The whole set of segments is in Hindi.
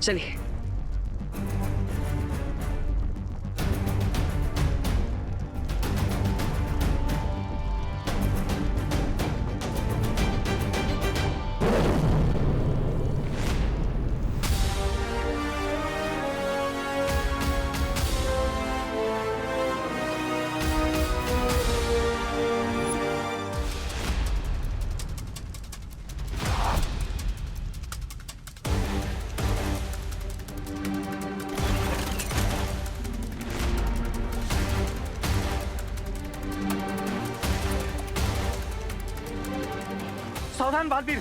चलिए। सावधान बालवीर।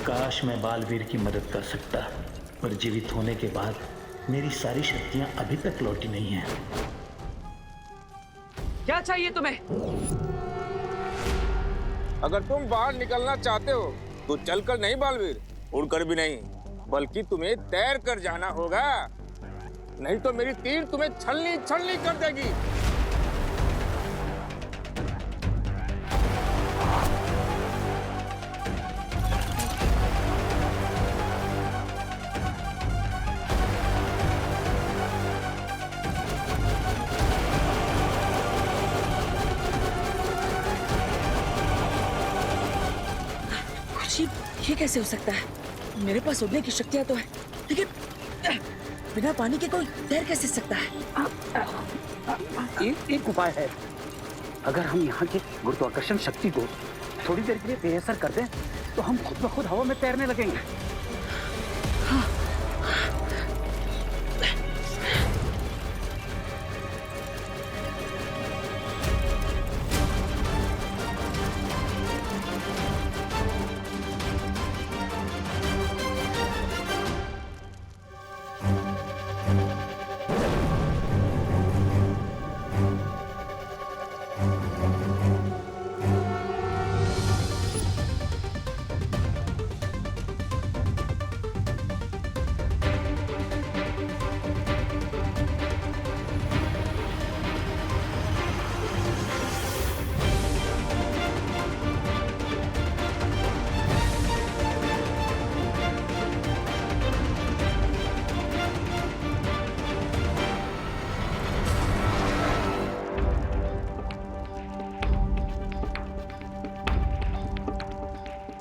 काश मैं बालवीर की मदद कर सकता, पर जीवित होने के बाद मेरी सारी शक्तियां अभी तक लौटी नहीं हैं। क्या चाहिए तुम्हें? अगर तुम बाहर निकलना चाहते हो तो चलकर नहीं बालवीर, उड़कर भी नहीं, बल्कि तुम्हें तैर कर जाना होगा, नहीं तो मेरी तीर तुम्हें छलनी छलनी कर देगी। ये कैसे हो सकता है? मेरे पास उड़ने की शक्तियां तो है, लेकिन बिना पानी के कोई तैर कैसे सकता है? एक उपाय है। अगर हम यहाँ की गुरुत्वाकर्षण शक्ति को थोड़ी देर के लिए बेअसर कर दें, तो हम खुद ब खुद हवा में तैरने लगेंगे।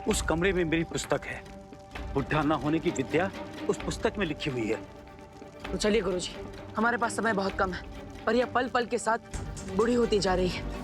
उस कमरे में मेरी पुस्तक है। बुढ़ा ना होने की विद्या उस पुस्तक में लिखी हुई है। तो चलिए गुरुजी, हमारे पास समय बहुत कम है, पर यह पल पल के साथ बूढ़ी होती जा रही है।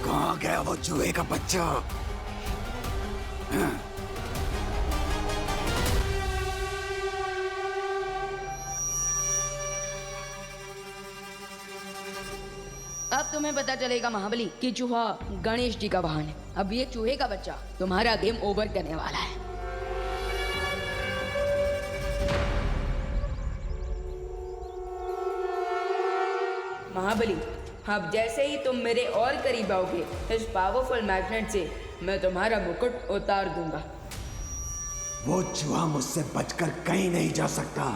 कहाँ गया वो चूहे का बच्चा? अब तुम्हें पता चलेगा महाबली कि चूहा गणेश जी का वाहन है। अब ये चूहे का बच्चा तुम्हारा गेम ओवर करने वाला है। महाबली, अब जैसे ही तुम मेरे और करीब आओगे, इस पावरफुल मैग्नेट से मैं तुम्हारा मुकुट उतार दूंगा। वो चूहा मुझसे बचकर कहीं नहीं जा सकता।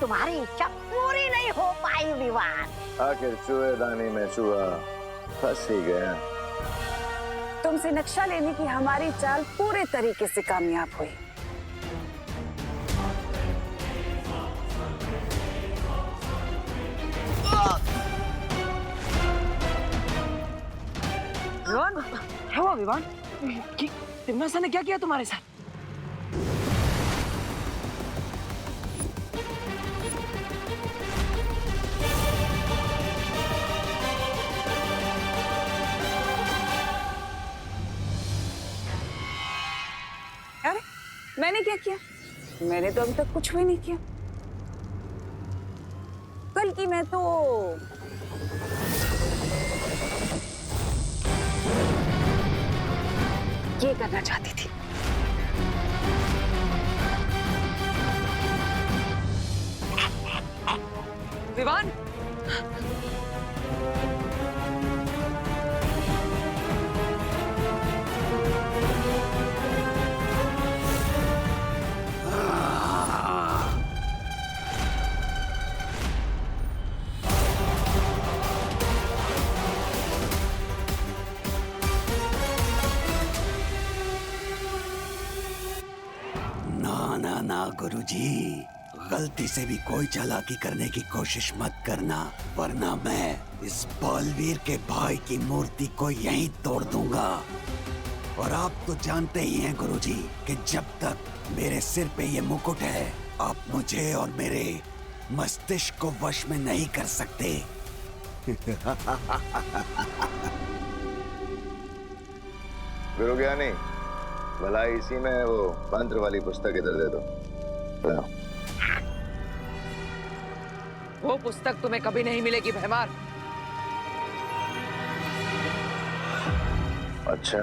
तुम्हारी इच्छा पूरी नहीं हो पाई विवान। आखिर चूहेदानी में चूहा फंस ही गया। तुमसे नक्शा लेने की हमारी चाल पूरे तरीके से कामयाब हुई। विवान, क्या हुआ विवान? तिम्नासा ने क्या किया तुम्हारे साथ? अरे मैंने क्या किया? मैंने तो अभी तक कुछ भी नहीं किया। कल की मैं तो ये करना चाहती थी। विवान, ना गुरुजी, गलती से भी कोई चालाकी करने की कोशिश मत करना, वरना मैं इस बालवीर के भाई की मूर्ति को यहीं तोड़ दूंगा। और आप तो जानते ही हैं गुरुजी कि जब तक मेरे सिर पे ये मुकुट है, आप मुझे और मेरे मस्तिष्क को वश में नहीं कर सकते। गुरु ज्ञानी, भला इसी में वो मंत्र वाली पुस्तक इधर दे दो। वो पुस्तक तुम्हें कभी नहीं मिलेगी भैमार। अच्छा,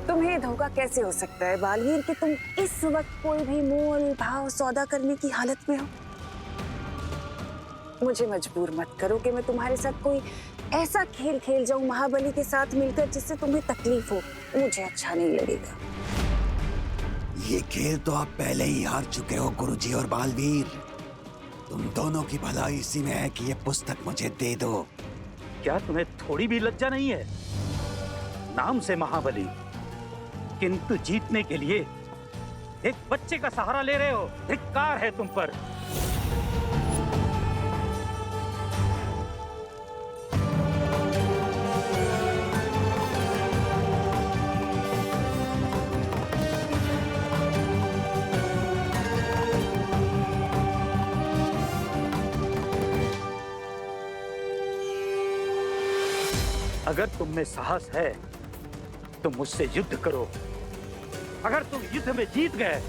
तुम्हें धोखा कैसे हो सकता है बालवीर कि तुम इस वक्त कोई भी मोल भाव सौदा करने की हालत में हो? मुझे मजबूर मत करो कि मैं तुम्हारे साथ कोई ऐसा खेल खेल जाऊं महाबली के साथ मिलकर जिससे तुम्हें तकलीफ हो। मुझे अच्छा नहीं लगेगा। ये खेल तो आप पहले ही हार चुके हो गुरुजी और बालवीर। तुम दोनों की भलाई इसी में है कि ये पुस्तक मुझे दे दो। क्या तुम्हें थोड़ी भी लज्जा नहीं है? नाम से महाबली, किंतु जीतने के लिए एक बच्चे का सहारा ले रहे हो। धिक्कार है तुम पर। अगर तुम में साहस है तो मुझसे युद्ध करो। अगर तुम युद्ध में जीत गए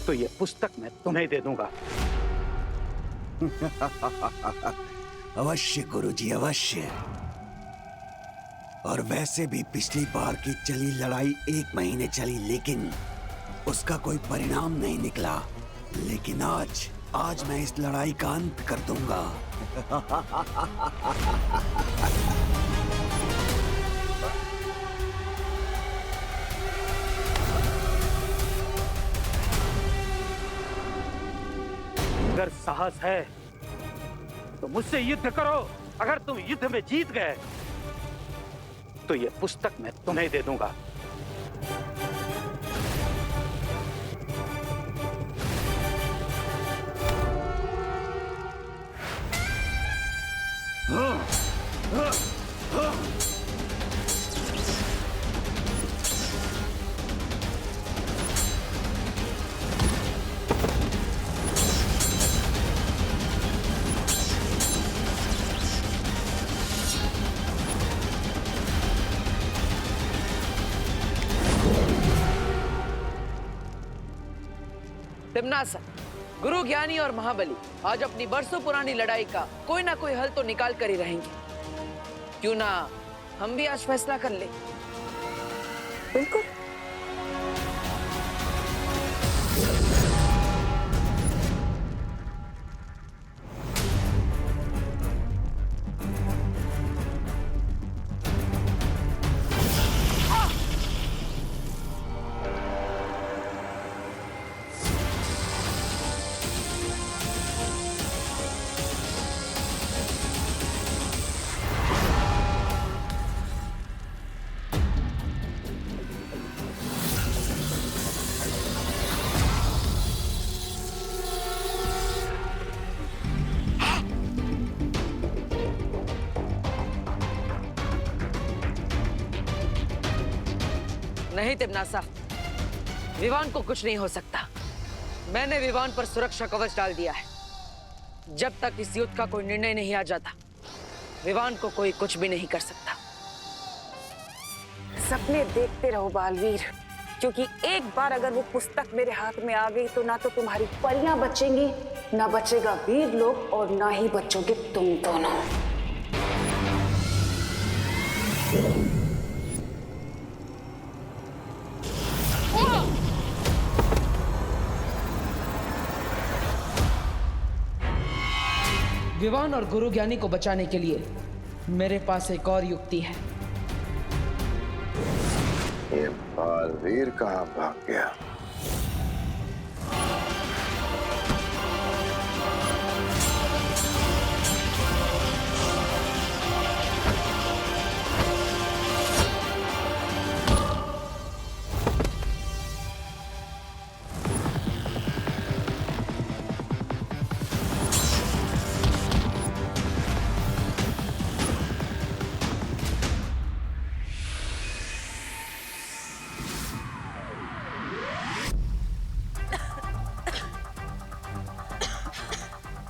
तो ये पुस्तक मैं तुम्हें दे दूंगा। अवश्य गुरुजी, अवश्य। और वैसे भी पिछली बार की चली लड़ाई 1 महीने चली, लेकिन उसका कोई परिणाम नहीं निकला। लेकिन आज मैं इस लड़ाई का अंत कर दूंगा। अगर साहस है तो मुझसे युद्ध करो। अगर तुम युद्ध में जीत गए तो ये पुस्तक मैं तुम्हें दे दूंगा। तिम्नासा, गुरु ज्ञानी और महाबली आज अपनी बरसों पुरानी लड़ाई का कोई ना कोई हल तो निकाल कर ही रहेंगे। क्यों ना हम भी आज फैसला कर ले? बिल्कुल। नहीं तिमनासा, विवान को कुछ नहीं हो सकता। मैंने विवान पर सुरक्षा कवच डाल दिया है। जब तक इस युद्ध का कोई निर्णय नहीं आ जाता, विवान को कोई कुछ भी नहीं कर सकता। सपने देखते रहो बालवीर, क्योंकि एक बार अगर वो पुस्तक मेरे हाथ में आ गई तो ना तो तुम्हारी परियां बचेंगी, ना बचेगा वीर लोग, और ना ही बचोगे तुम दोनों। विवान और गुरु ज्ञानी को बचाने के लिए मेरे पास एक और युक्ति है। ये बालवीर कहाँ भाग गया?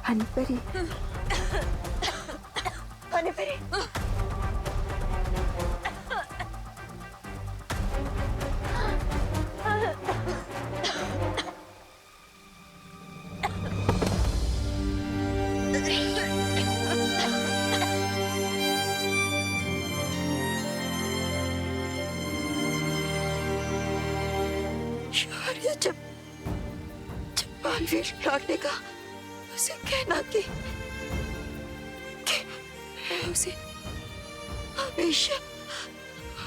हनीपरी, हनीपरी। शौर्य, जब बालवीर लौटने का उसे कहना कि मैं उसे हमेशा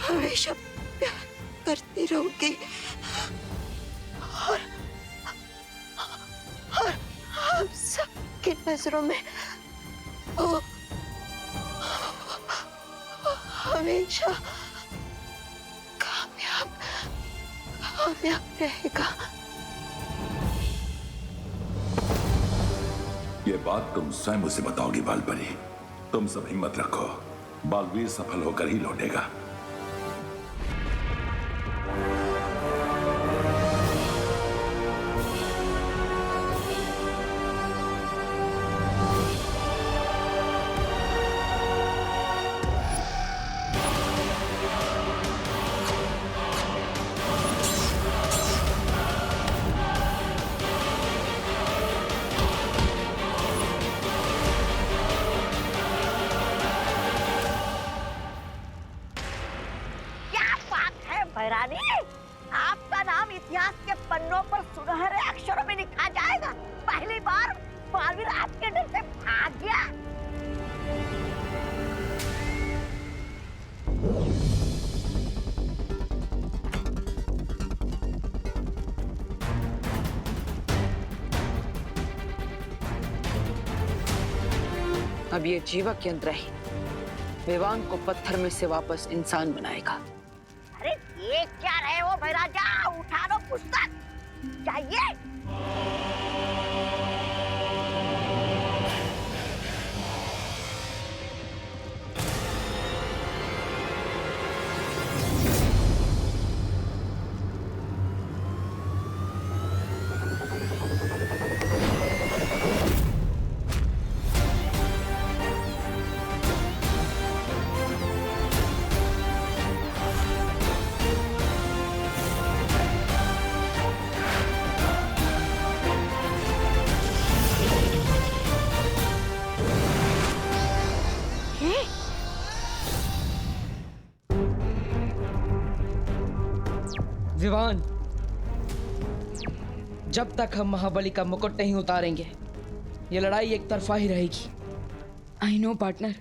हमेशा प्यार करती रहूंगी, और हम सबकी नजरों में वो हमेशा कामयाब रहेगा। ये बात तुम स्वयं उसे बताओगी बालपरी। तुम सब हिम्मत रखो, बालवीर सफल होकर ही लौटेगा। भैरानी, आपका नाम इतिहास के पन्नों पर सुनहरे अक्षरों में लिखा जाएगा। पहली बार बालवीर आपके डर से भाग गया। अब ये जीवक यंत्र ही विवान को पत्थर में से वापस इंसान बनाएगा। अरे ये क्या रहे हो भैराजा, उठा लो पुस्तक, चाहिए। विवान, जब तक हम महाबली का मुकुट नहीं उतारेंगे, ये लड़ाई एक तरफा ही रहेगी। I know partner.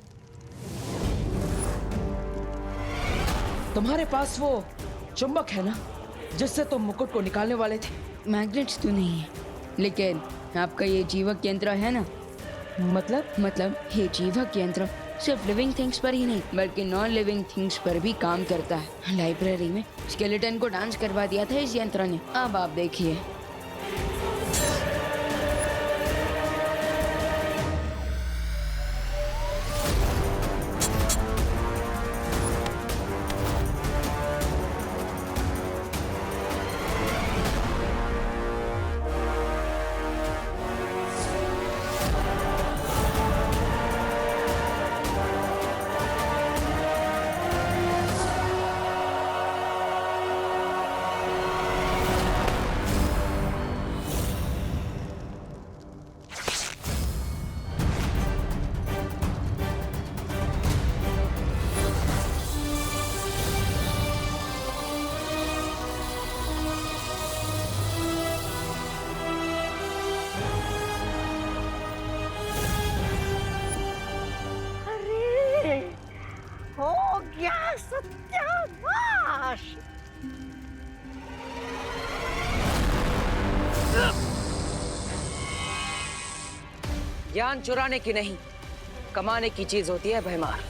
तुम्हारे पास वो चुंबक है ना, जिससे तुम मुकुट को निकालने वाले थे? मैग्नेट्स तो नहीं है, लेकिन आपका ये जीवक यंत्र है ना। मतलब ये जीवक यंत्र सिर्फ लिविंग थिंग्स पर ही नहीं बल्कि नॉन लिविंग थिंग्स पर भी काम करता है। लाइब्रेरी में स्केलेटन को डांस करवा दिया था इस यंत्र ने। अब आप देखिए। क्या सत्यानाश! ज्ञान चुराने की नहीं, कमाने की चीज होती है भयमार।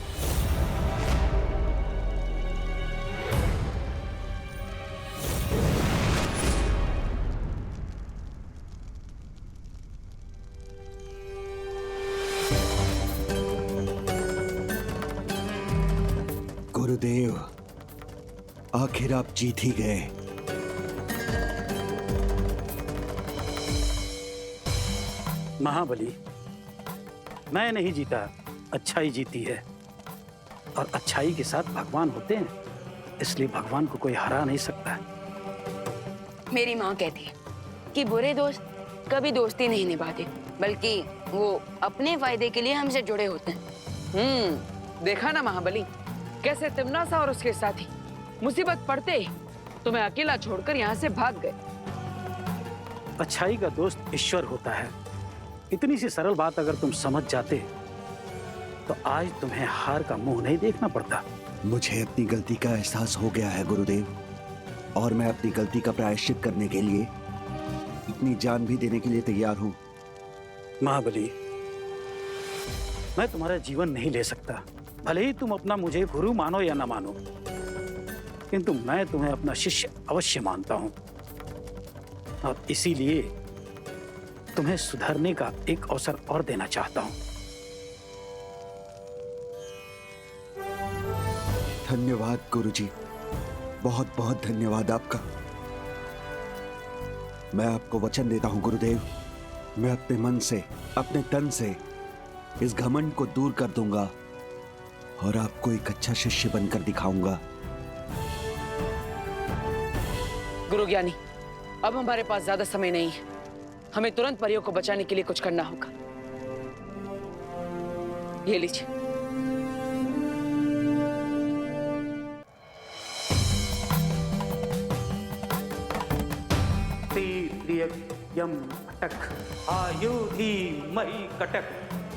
गुरुदेव, आखिर आप जीत ही गए। महाबली, मैं नहीं जीता, अच्छाई जीती है। और अच्छाई के साथ भगवान होते हैं, इसलिए भगवान को कोई हरा नहीं सकता। मेरी माँ कहती है कि बुरे दोस्त कभी दोस्ती नहीं निभाते, बल्कि वो अपने फायदे के लिए हमसे जुड़े होते हैं। देखा ना महाबली, कैसे तिमनासा और उसके साथी मुसीबत पड़ते ही तुम्हें अकेला छोड़कर यहाँ से भाग गए। अच्छाई का दोस्त ईश्वर होता है। इतनी सी सरल बात अगर तुम समझ जाते तो आज तुम्हें हार का मुंह नहीं देखना पड़ता। मुझे अपनी गलती का एहसास हो गया है गुरुदेव, और मैं अपनी गलती का प्रायश्चित करने के लिए अपनी जान भी देने के लिए तैयार हूं। महाबली, मैं तुम्हारा जीवन नहीं ले सकता, भले ही तुम अपना मुझे गुरु मानो या ना मानो, किंतु मैं तुम्हें अपना शिष्य अवश्य मानता हूं। और इसीलिए तुम्हें सुधरने का एक अवसर और देना चाहता हूं। धन्यवाद गुरुजी, बहुत बहुत धन्यवाद आपका। मैं आपको वचन देता हूं गुरुदेव, मैं अपने मन से, अपने तन से इस घमंड को दूर कर दूंगा और आपको एक अच्छा शिष्य बनकर दिखाऊंगा। गुरु ज्ञानी, अब हमारे पास ज्यादा समय नहीं है, हमें तुरंत परियों को बचाने के लिए कुछ करना होगा। ये लीजिए। यम कटक आयुधि मही कटक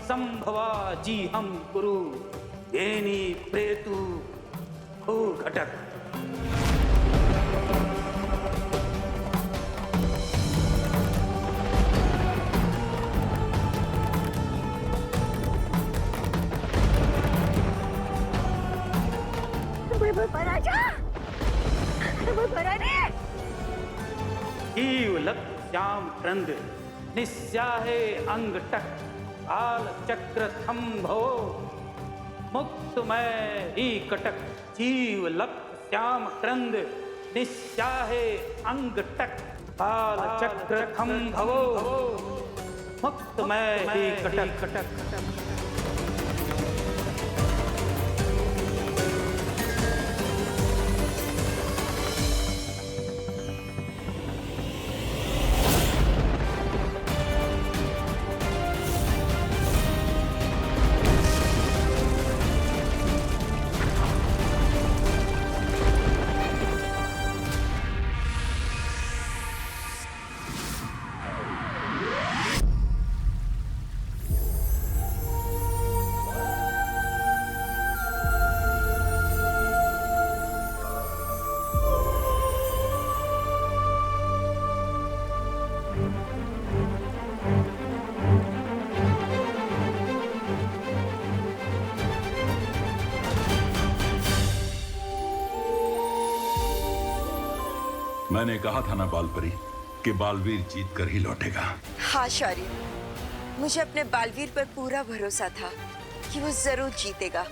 संभवा जी हम गुरु येनी प्रेतु भू घटक। श्याम क्रंद निस्याहे अंग टक काल चक्र थम्भो मुक्तमय ही कटक। जीव लक श्याम क्रंद निस्याहे अंग टक काल चक्र थम्भो मुक्तमय ही कटक। मैंने कहा था ना बालपरी कि बालवीर जीत कर ही लौटेगा। हाँ शौर्य, मुझे अपने बालवीर पर पूरा भरोसा था कि वो जरूर जीतेगा।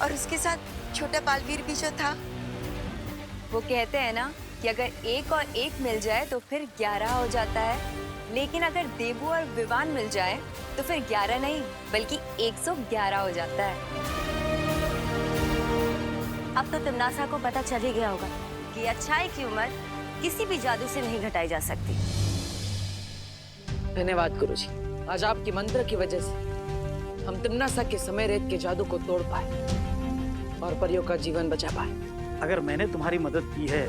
और उसके साथ छोटा बालवीर भी जो था। वो कहते हैं ना कि अगर एक और एक मिल जाए तो फिर 11 हो जाता है, लेकिन अगर देबू और विवान मिल जाए तो फिर 11 नहीं बल्कि 111 हो जाता है। अब तो तिमनासा को पता चल ही गया होगा कि अच्छाई की उम्र किसी भी जादू से नहीं घटाई जा सकती। धन्यवाद गुरुजी, आज आपकी मंत्र की वजह से हम तिमनासा के समय रेत के जादू को तोड़ पाए और परियों का जीवन बचा पाए। अगर मैंने तुम्हारी मदद की है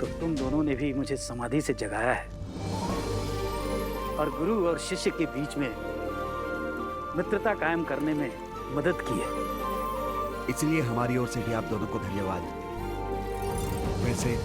तो तुम दोनों ने भी मुझे समाधि से जगाया है और गुरु और शिष्य के बीच में मित्रता कायम करने में मदद की है। इसलिए हमारी ओर से भी आप दोनों को धन्यवाद। वैसे